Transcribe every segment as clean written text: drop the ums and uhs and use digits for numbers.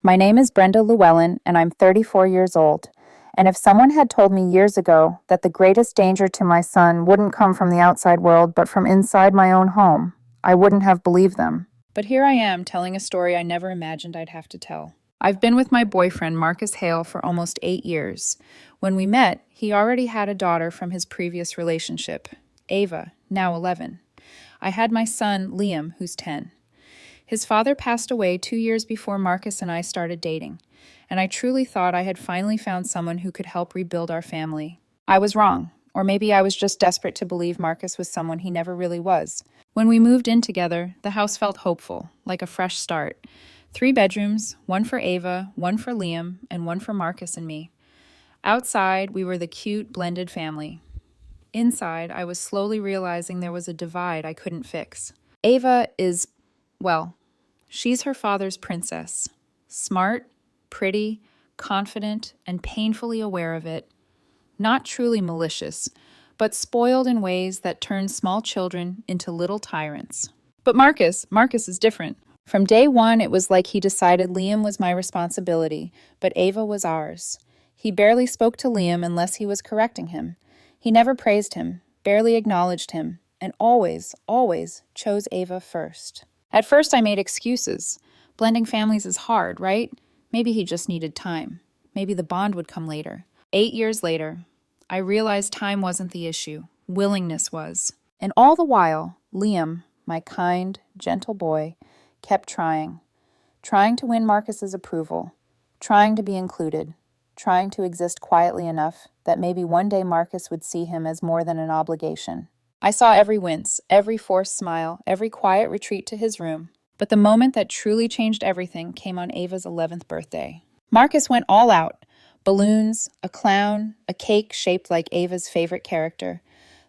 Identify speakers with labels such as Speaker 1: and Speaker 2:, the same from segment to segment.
Speaker 1: My name is Brenda Llewellyn, and I'm 34 years old. And if someone had told me years ago that the greatest danger to my son wouldn't come from the outside world, but from inside my own home, I wouldn't have believed them. But here I am telling a story I never imagined I'd have to tell. I've been with my boyfriend, Marcus Hale, for almost 8 years. When we met, he already had a daughter from his previous relationship, Ava, now 11. I had my son, Liam, who's 10. His father passed away 2 years before Marcus and I started dating, and I truly thought I had finally found someone who could help rebuild our family. I was wrong, or maybe I was just desperate to believe Marcus was someone he never really was. When we moved in together, the house felt hopeful, like a fresh start. 3 bedrooms, one for Ava, one for Liam, and one for Marcus and me. Outside, we were the cute, blended family. Inside, I was slowly realizing there was a divide I couldn't fix. Ava is, well, she's her father's princess. Smart, pretty, confident, and painfully aware of it. Not truly malicious, but spoiled in ways that turn small children into little tyrants. But Marcus is different. From day one, it was like he decided Liam was my responsibility, but Ava was ours. He barely spoke to Liam unless he was correcting him. He never praised him, barely acknowledged him, and always chose Ava first. At first, I made excuses. Blending families is hard, right? Maybe he just needed time. Maybe the bond would come later. 8 years later, I realized time wasn't the issue. Willingness was. And all the while, Liam, my kind, gentle boy, kept trying to win Marcus's approval, trying to be included, trying to exist quietly enough that maybe one day Marcus would see him as more than an obligation. I saw every wince, every forced smile, every quiet retreat to his room. But the moment that truly changed everything came on Ava's 11th birthday. Marcus went all out. Balloons, a clown, a cake shaped like Ava's favorite character.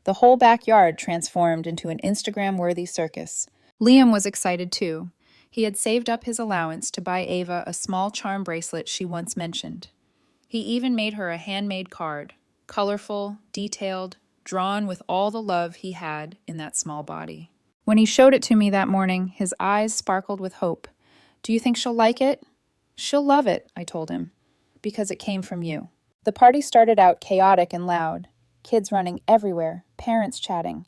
Speaker 1: The whole backyard transformed into an Instagram-worthy circus. Liam was excited too. He had saved up his allowance to buy Ava a small charm bracelet she once mentioned. He even made her a handmade card, colorful, detailed, drawn with all the love he had in that small body. When he showed it to me that morning, his eyes sparkled with hope. "Do you think she'll like it?" "She'll love it," I told him, "because it came from you." The party started out chaotic and loud, kids running everywhere, parents chatting.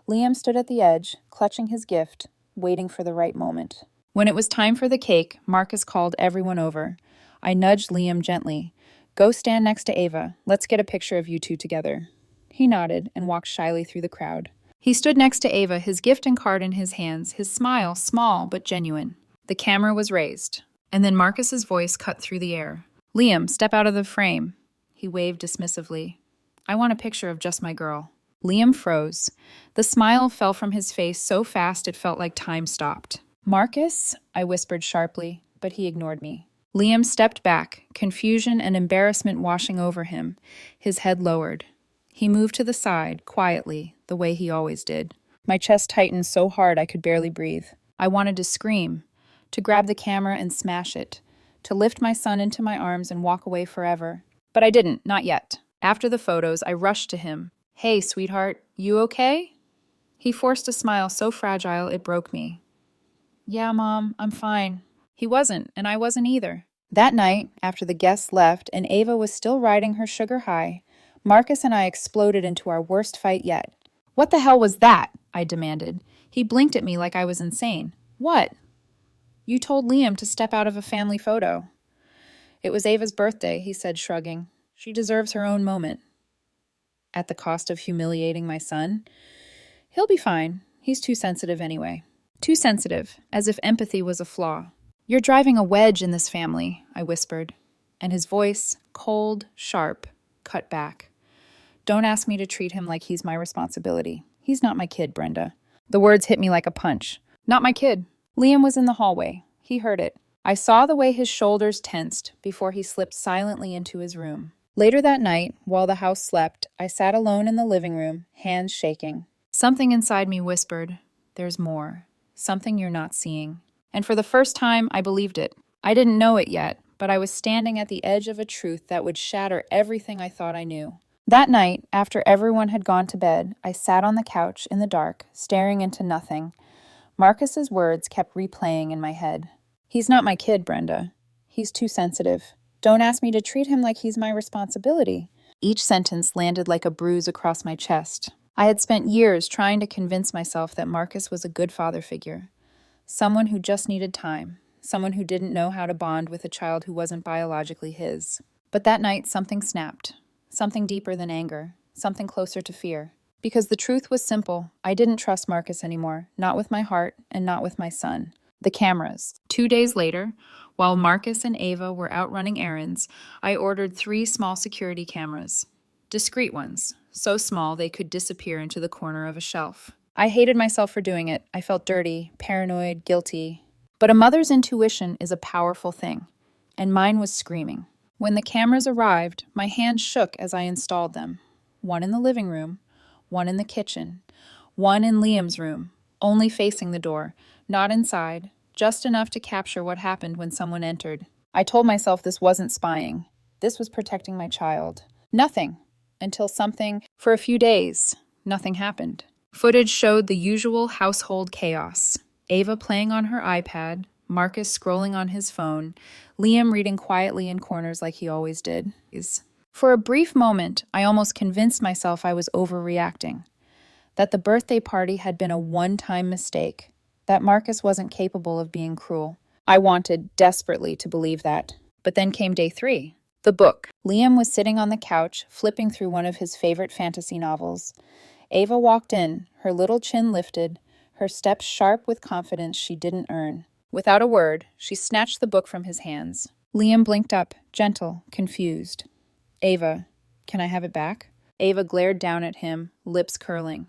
Speaker 1: Liam stood at the edge, clutching his gift, waiting for the right moment. When it was time for the cake, Marcus called everyone over. I nudged Liam gently. "Go stand next to Ava. Let's get a picture of you two together." He nodded and walked shyly through the crowd. He stood next to Ava, his gift and card in his hands, his smile small but genuine. The camera was raised, and then Marcus's voice cut through the air. "Liam, step out of the frame." He waved dismissively. "I want a picture of just my girl." Liam froze. The smile fell from his face so fast it felt like time stopped. "Marcus?" I whispered sharply, but he ignored me. Liam stepped back, confusion and embarrassment washing over him, his head lowered. He moved to the side, quietly, the way he always did. My chest tightened so hard I could barely breathe. I wanted to scream, to grab the camera and smash it, to lift my son into my arms and walk away forever. But I didn't, not yet. After the photos, I rushed to him. "Hey, sweetheart, you okay?" He forced a smile so fragile it broke me. "Yeah, Mom, I'm fine." He wasn't, and I wasn't either. That night, after the guests left and Ava was still riding her sugar high, Marcus and I exploded into our worst fight yet. "What the hell was that?" I demanded. He blinked at me like I was insane. "What?" "You told Liam to step out of a family photo." "It was Ava's birthday," he said, shrugging. "She deserves her own moment." At the cost of humiliating my son? "He'll be fine. He's too sensitive anyway." Too sensitive, as if empathy was a flaw. "You're driving a wedge in this family," I whispered, and his voice, cold, sharp, cut back. "Don't ask me to treat him like he's my responsibility. He's not my kid, Brenda." The words hit me like a punch. Not my kid. Liam was in the hallway. He heard it. I saw the way his shoulders tensed before he slipped silently into his room. Later that night, while the house slept, I sat alone in the living room, hands shaking. Something inside me whispered, "There's more. Something you're not seeing." And for the first time, I believed it. I didn't know it yet, but I was standing at the edge of a truth that would shatter everything I thought I knew. That night, after everyone had gone to bed, I sat on the couch in the dark, staring into nothing. Marcus's words kept replaying in my head. "He's not my kid, Brenda. He's too sensitive. Don't ask me to treat him like he's my responsibility. Each sentence landed like a bruise across my chest. I had spent years trying to convince myself that Marcus was a good father figure. Someone who just needed time. Someone who didn't know how to bond with a child who wasn't biologically his. But that night, something snapped. Something deeper than anger. Something closer to fear. Because the truth was simple. I didn't trust Marcus anymore. Not with my heart and not with my son. The cameras. 2 days later, while Marcus and Ava were out running errands, I ordered 3 small security cameras. Discreet ones. So small they could disappear into the corner of a shelf. I hated myself for doing it. I felt dirty, paranoid, guilty. But a mother's intuition is a powerful thing. And mine was screaming. When the cameras arrived, my hands shook as I installed them. 1 in the living room, 1 in the kitchen, 1 in Liam's room, only facing the door, not inside, just enough to capture what happened when someone entered. I told myself this wasn't spying. This was protecting my child. Nothing. Until something, for a few days, nothing happened. Footage showed the usual household chaos. Ava playing on her iPad, Marcus scrolling on his phone, Liam reading quietly in corners like he always did. For a brief moment, I almost convinced myself I was overreacting. That the birthday party had been a one-time mistake. That Marcus wasn't capable of being cruel. I wanted desperately to believe that. But then came day 3. The book. Liam was sitting on the couch, flipping through one of his favorite fantasy novels. Ava walked in, her little chin lifted, her steps sharp with confidence she didn't earn. Without a word, she snatched the book from his hands. Liam blinked up, gentle, confused. Ava, can I have it back? Ava glared down at him, lips curling.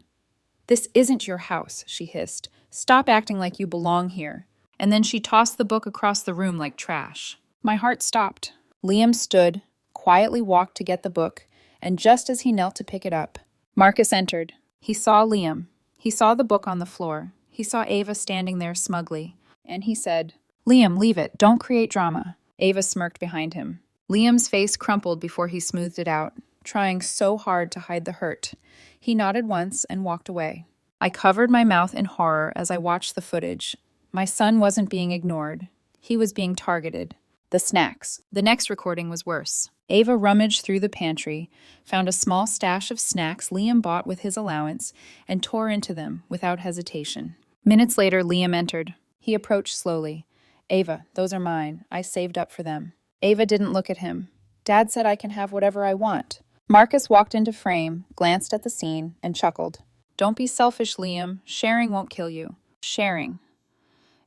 Speaker 1: This isn't your house, she hissed. Stop acting like you belong here. And then she tossed the book across the room like trash. My heart stopped. Liam stood, quietly walked to get the book, and just as he knelt to pick it up, Marcus entered. He saw Liam. He saw the book on the floor. He saw Ava standing there smugly. And he said, Liam, leave it. Don't create drama. Ava smirked behind him. Liam's face crumpled before he smoothed it out, trying so hard to hide the hurt. He nodded once and walked away. I covered my mouth in horror as I watched the footage. My son wasn't being ignored. He was being targeted. The snacks. The next recording was worse. Ava rummaged through the pantry, found a small stash of snacks Liam bought with his allowance, and tore into them without hesitation. Minutes later, Liam entered. He approached slowly. Ava, those are mine. I saved up for them. Ava didn't look at him. Dad said I can have whatever I want. Marcus walked into frame, glanced at the scene, and chuckled. Don't be selfish, Liam. Sharing won't kill you. Sharing.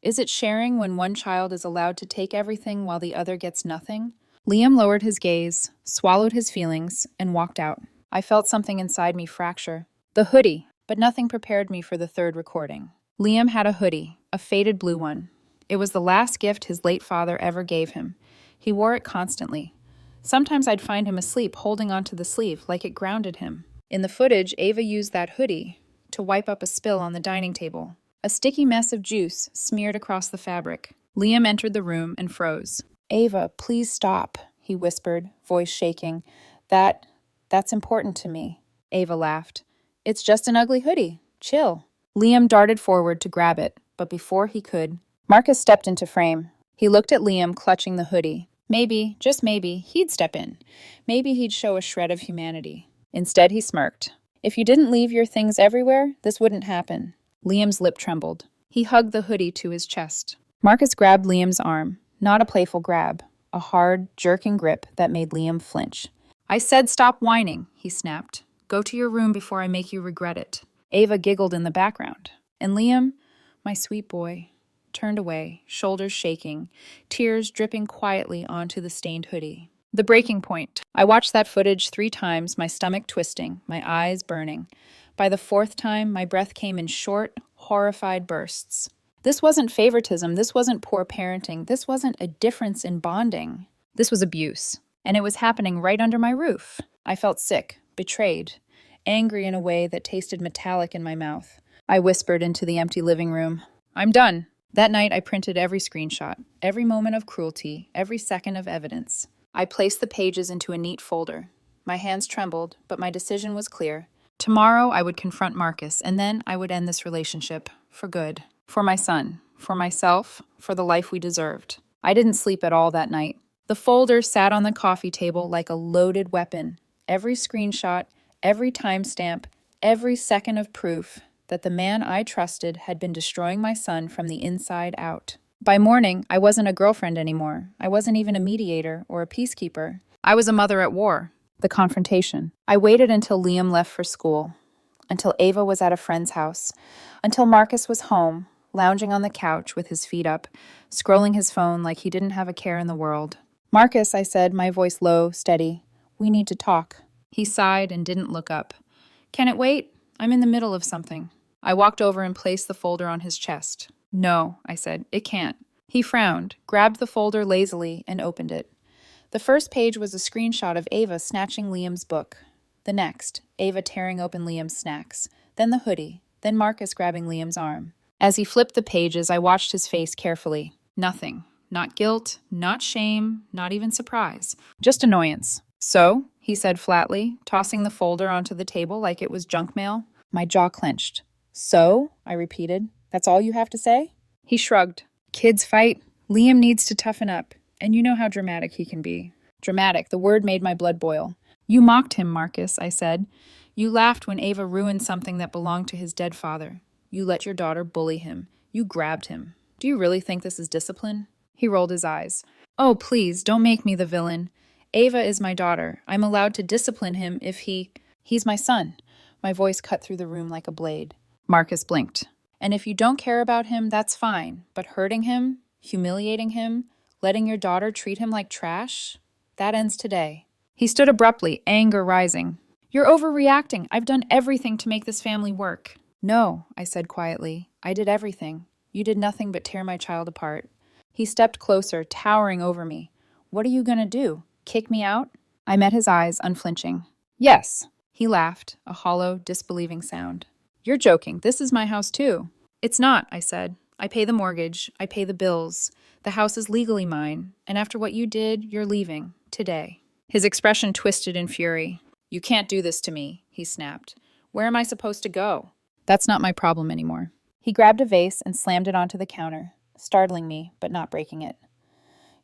Speaker 1: Is it sharing when one child is allowed to take everything while the other gets nothing? Liam lowered his gaze, swallowed his feelings, and walked out. I felt something inside me fracture. The hoodie, but nothing prepared me for the third recording. Liam had a hoodie, a faded blue one. It was the last gift his late father ever gave him. He wore it constantly. Sometimes I'd find him asleep holding onto the sleeve like it grounded him. In the footage, Ava used that hoodie to wipe up a spill on the dining table. A sticky mess of juice smeared across the fabric. Liam entered the room and froze. Ava, please stop, he whispered, voice shaking. That's important to me. Ava laughed. It's just an ugly hoodie. Chill. Liam darted forward to grab it, but before he could, Marcus stepped into frame. He looked at Liam clutching the hoodie. Maybe, just maybe, he'd step in. Maybe he'd show a shred of humanity. Instead, he smirked. If you didn't leave your things everywhere, this wouldn't happen. Liam's lip trembled. He hugged the hoodie to his chest. Marcus grabbed Liam's arm. Not a playful grab. A hard, jerking grip that made Liam flinch. I said stop whining, he snapped. Go to your room before I make you regret it. Ava giggled in the background. And Liam, my sweet boy, turned away, shoulders shaking, tears dripping quietly onto the stained hoodie. The breaking point. I watched that footage 3 times, my stomach twisting, my eyes burning. By the 4th time, my breath came in short, horrified bursts. This wasn't favoritism. This wasn't poor parenting. This wasn't a difference in bonding. This was abuse. And it was happening right under my roof. I felt sick, betrayed, angry in a way that tasted metallic in my mouth. I whispered into the empty living room, I'm done. That night, I printed every screenshot, every moment of cruelty, every second of evidence. I placed the pages into a neat folder. My hands trembled, but my decision was clear. Tomorrow, I would confront Marcus, and then I would end this relationship, for good. For my son, for myself, for the life we deserved. I didn't sleep at all that night. The folder sat on the coffee table like a loaded weapon. Every screenshot, every timestamp, every second of proof that the man I trusted had been destroying my son from the inside out. By morning, I wasn't a girlfriend anymore. I wasn't even a mediator or a peacekeeper. I was a mother at war. The confrontation. I waited until Liam left for school, until Ava was at a friend's house, until Marcus was home, lounging on the couch with his feet up, scrolling his phone like he didn't have a care in the world. "Marcus," I said, my voice low, steady, "we need to talk." He sighed and didn't look up. "Can it wait? I'm in the middle of something." I walked over and placed the folder on his chest. "No," I said, "it can't." He frowned, grabbed the folder lazily, and opened it. The first page was a screenshot of Ava snatching Liam's book. The next, Ava tearing open Liam's snacks. Then the hoodie. Then Marcus grabbing Liam's arm. As he flipped the pages, I watched his face carefully. Nothing. Not guilt, not shame, not even surprise. Just annoyance. "So?" he said flatly, tossing the folder onto the table like it was junk mail. My jaw clenched. "So?" I repeated. "That's all you have to say?" He shrugged. "Kids fight. Liam needs to toughen up. And you know how dramatic he can be." Dramatic, the word made my blood boil. "You mocked him, Marcus," I said. "You laughed when Ava ruined something that belonged to his dead father. You let your daughter bully him. You grabbed him. Do you really think this is discipline?" He rolled his eyes. "Oh, please, don't make me the villain. Ava is my daughter. I'm allowed to discipline him if he's my son." My voice cut through the room like a blade. Marcus blinked. "And if you don't care about him, that's fine. But hurting him, humiliating him, letting your daughter treat him like trash, that ends today." He stood abruptly, anger rising. "You're overreacting. I've done everything to make this family work." "No," I said quietly. "I did everything. You did nothing but tear my child apart." He stepped closer, towering over me. "What are you going to do? Kick me out?" I met his eyes, unflinching. "Yes." He laughed, a hollow, disbelieving sound. "You're joking. This is my house too." "It's not," I said. "I pay the mortgage. I pay the bills. The house is legally mine. And after what you did, you're leaving. Today." His expression twisted in fury. "You can't do this to me," he snapped. "Where am I supposed to go?" "That's not my problem anymore." He grabbed a vase and slammed it onto the counter, startling me, but not breaking it.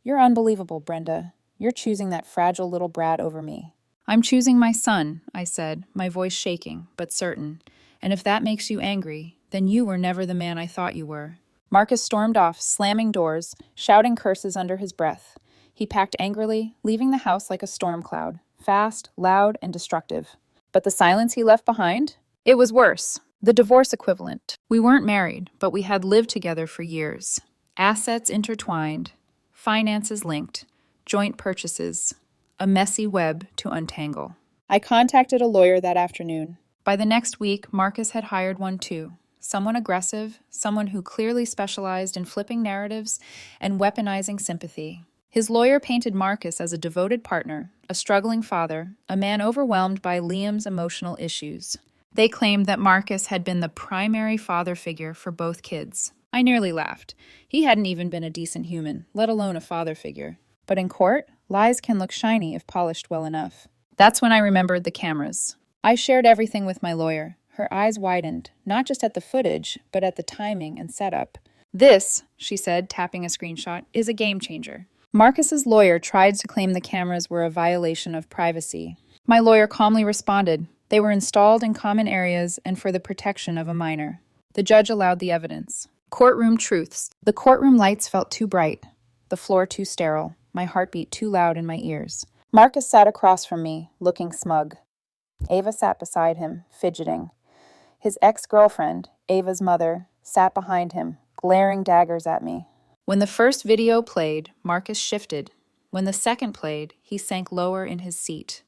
Speaker 1: "You're unbelievable, Brenda. You're choosing that fragile little brat over me." "I'm choosing my son," I said, my voice shaking, but certain. "And if that makes you angry, then you were never the man I thought you were." Marcus stormed off, slamming doors, shouting curses under his breath. He packed angrily, leaving the house like a storm cloud, fast, loud, and destructive. But the silence he left behind? It was worse. The divorce equivalent. We weren't married, but we had lived together for years. Assets intertwined, finances linked, joint purchases, a messy web to untangle. I contacted a lawyer that afternoon. By the next week, Marcus had hired one too. Someone aggressive, someone who clearly specialized in flipping narratives and weaponizing sympathy. His lawyer painted Marcus as a devoted partner, a struggling father, a man overwhelmed by Liam's emotional issues. They claimed that Marcus had been the primary father figure for both kids. I nearly laughed. He hadn't even been a decent human, let alone a father figure. But in court, lies can look shiny if polished well enough. That's when I remembered the cameras. I shared everything with my lawyer. Her eyes widened, not just at the footage, but at the timing and setup. "This," she said, tapping a screenshot, "is a game changer." Marcus's lawyer tried to claim the cameras were a violation of privacy. My lawyer calmly responded, "They were installed in common areas and for the protection of a minor." The judge allowed the evidence. Courtroom truths. The courtroom lights felt too bright, the floor too sterile, my heartbeat too loud in my ears. Marcus sat across from me, looking smug. Ava sat beside him, fidgeting. His ex-girlfriend, Ava's mother, sat behind him, glaring daggers at me. When the first video played, Marcus shifted. When the second played, he sank lower in his seat.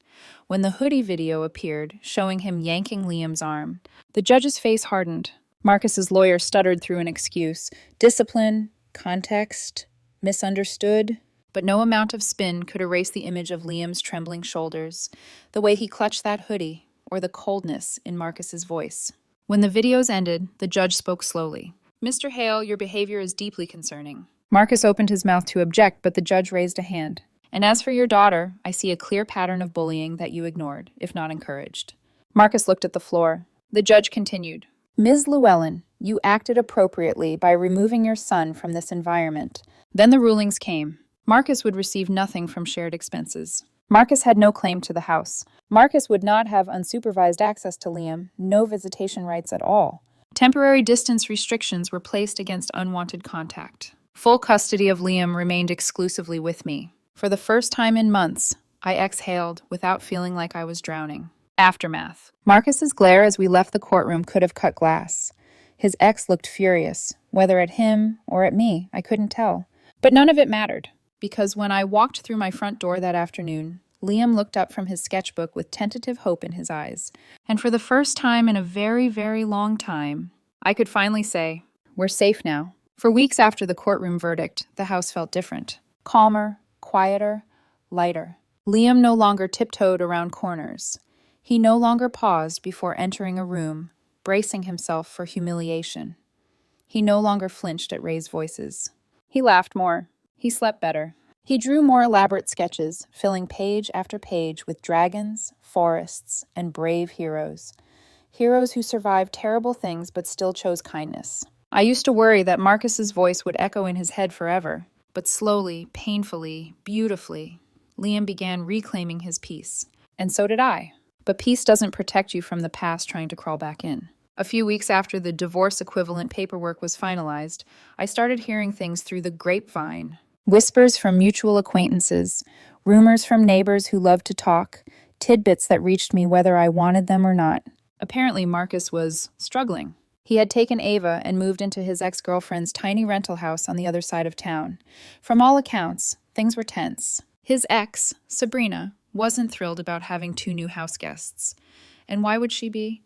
Speaker 1: When the hoodie video appeared, showing him yanking Liam's arm, the judge's face hardened. Marcus's lawyer stuttered through an excuse. Discipline, context, misunderstood. But no amount of spin could erase the image of Liam's trembling shoulders, the way he clutched that hoodie, or the coldness in Marcus's voice. When the videos ended, the judge spoke slowly. "Mr. Hale, your behavior is deeply concerning." Marcus opened his mouth to object, but the judge raised a hand. "And as for your daughter, I see a clear pattern of bullying that you ignored, if not encouraged." Marcus looked at the floor. The judge continued. Ms. Llewellyn, you acted appropriately by removing your son from this environment. Then the rulings came. Marcus would receive nothing from shared expenses. Marcus had no claim to the house. Marcus would not have unsupervised access to Liam, no visitation rights at all. Temporary distance restrictions were placed against unwanted contact. Full custody of Liam remained exclusively with me. For the first time in months, I exhaled without feeling like I was drowning. Aftermath. Marcus's glare as we left the courtroom could have cut glass. His ex looked furious, whether at him or at me, I couldn't tell. But none of it mattered, because when I walked through my front door that afternoon, Liam looked up from his sketchbook with tentative hope in his eyes. And for the first time in a very, very long time, I could finally say, we're safe now. For weeks after the courtroom verdict, the house felt different. Calmer, quieter, lighter. Liam no longer tiptoed around corners. He no longer paused before entering a room, bracing himself for humiliation. He no longer flinched at raised voices. He laughed more. He slept better. He drew more elaborate sketches, filling page after page with dragons, forests, and brave heroes. Heroes who survived terrible things but still chose kindness. I used to worry that Marcus's voice would echo in his head forever, but slowly, painfully, beautifully, Liam began reclaiming his peace. And so did I. But peace doesn't protect you from the past trying to crawl back in. A few weeks after the divorce equivalent paperwork was finalized, I started hearing things through the grapevine. Whispers from mutual acquaintances, rumors from neighbors who loved to talk, tidbits that reached me whether I wanted them or not. Apparently, Marcus was struggling. He had taken Ava and moved into his ex-girlfriend's tiny rental house on the other side of town. From all accounts, things were tense. His ex, Sabrina, wasn't thrilled about having 2 new house guests. And why would she be?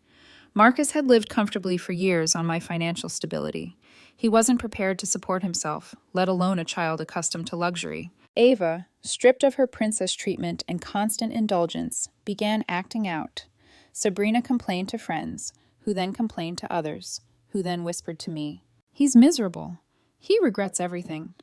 Speaker 1: Marcus had lived comfortably for years on my financial stability. He wasn't prepared to support himself, let alone a child accustomed to luxury. Ava, stripped of her princess treatment and constant indulgence, began acting out. Sabrina complained to friends, who then complained to others, who then whispered to me, "He's miserable. He regrets everything."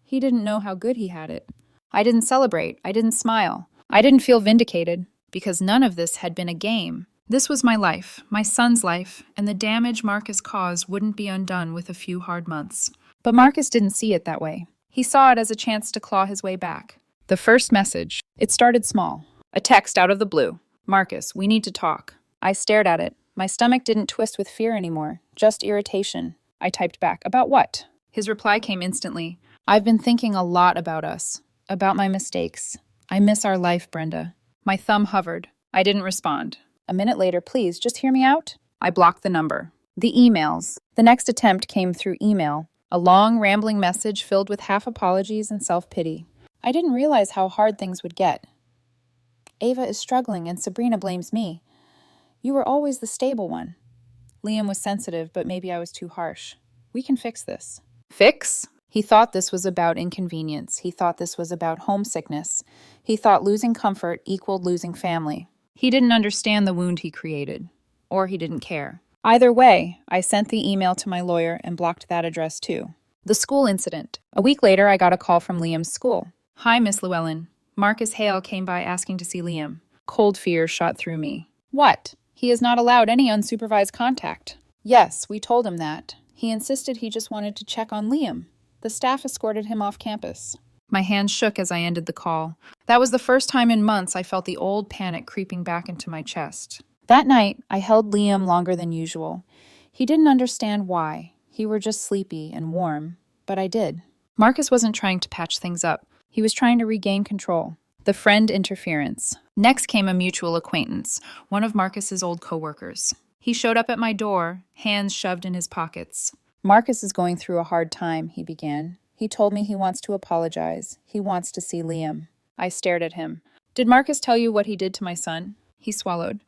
Speaker 1: He didn't know how good he had it. I didn't celebrate. I didn't smile. I didn't feel vindicated, because none of this had been a game. This was my life, my son's life, and the damage Marcus caused wouldn't be undone with a few hard months. But Marcus didn't see it that way. He saw it as a chance to claw his way back. The first message. It started small. A text out of the blue. "Marcus, we need to talk." I stared at it. My stomach didn't twist with fear anymore, just irritation. I typed back, "About what?" His reply came instantly. "I've been thinking a lot about us, about my mistakes. I miss our life, Brenda." My thumb hovered. I didn't respond. A minute later, "Please, just hear me out." I blocked the number. The emails. The next attempt came through email. A long, rambling message filled with half apologies and self-pity. I didn't realize how hard things would get. "Ava is struggling and Sabrina blames me. You were always the stable one." Liam was sensitive, but maybe I was too harsh. "We can fix this." Fix? He thought this was about inconvenience. He thought this was about homesickness. He thought losing comfort equaled losing family. He didn't understand the wound he created. Or he didn't care. Either way, I sent the email to my lawyer and blocked that address too. The school incident. A week later, I got a call from Liam's school. "Hi, Miss Llewellyn. Marcus Hale came by asking to see Liam." Cold fear shot through me. "What? He is not allowed any unsupervised contact." "Yes, we told him that. He insisted he just wanted to check on Liam. The staff escorted him off campus." My hands shook as I ended the call. That was the first time in months I felt the old panic creeping back into my chest. That night, I held Liam longer than usual. He didn't understand why. He were just sleepy and warm. But I did. Marcus wasn't trying to patch things up. He was trying to regain control. The friend interference. Next came a mutual acquaintance, one of Marcus's old coworkers. He showed up at my door, hands shoved in his pockets. "Marcus is going through a hard time," he began. "He told me he wants to apologize. He wants to see Liam." I stared at him. "Did Marcus tell you what he did to my son?" He swallowed.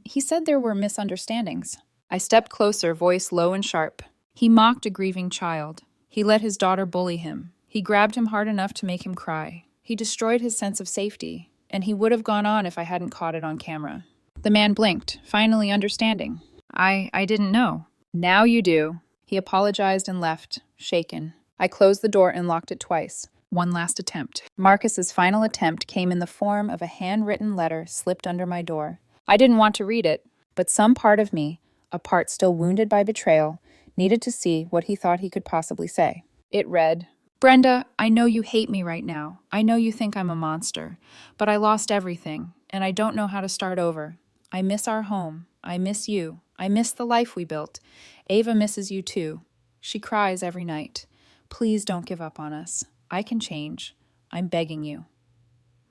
Speaker 1: He said there were misunderstandings." I stepped closer, voice low and sharp. "He mocked a grieving child. He let his daughter bully him. He grabbed him hard enough to make him cry. He destroyed his sense of safety, and he would have gone on if I hadn't caught it on camera." The man blinked, finally understanding. I didn't know." "Now you do." He apologized and left, shaken. I closed the door and locked it twice. One last attempt. Marcus's final attempt came in the form of a handwritten letter slipped under my door. I didn't want to read it, but some part of me, a part still wounded by betrayal, needed to see what he thought he could possibly say. It read, "Brenda, I know you hate me right now. I know you think I'm a monster. But I lost everything, and I don't know how to start over. I miss our home. I miss you. I miss the life we built. Ava misses you too. She cries every night. Please don't give up on us. I can change. I'm begging you.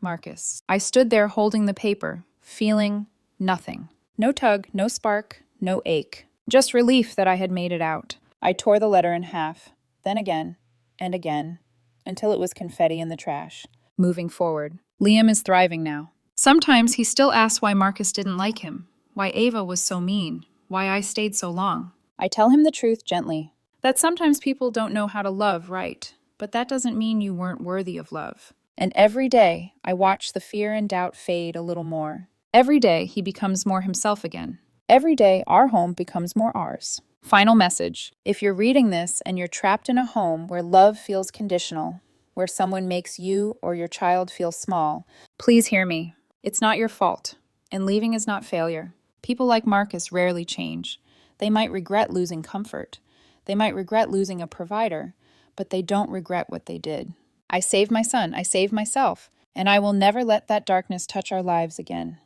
Speaker 1: Marcus." I stood there holding the paper, feeling nothing. No tug, no spark, no ache. Just relief that I had made it out. I tore the letter in half, then again, and again, until it was confetti in the trash. Moving forward. Liam is thriving now. Sometimes he still asks why Marcus didn't like him, why Ava was so mean, why I stayed so long. I tell him the truth gently, that sometimes people don't know how to love right, but that doesn't mean you weren't worthy of love. And every day, I watch the fear and doubt fade a little more. Every day, he becomes more himself again. Every day, our home becomes more ours. Final message. If you're reading this and you're trapped in a home where love feels conditional, where someone makes you or your child feel small, please hear me. It's not your fault, and leaving is not failure. People like Marcus rarely change. They might regret losing comfort. They might regret losing a provider, but they don't regret what they did. I saved my son, I saved myself, and I will never let that darkness touch our lives again.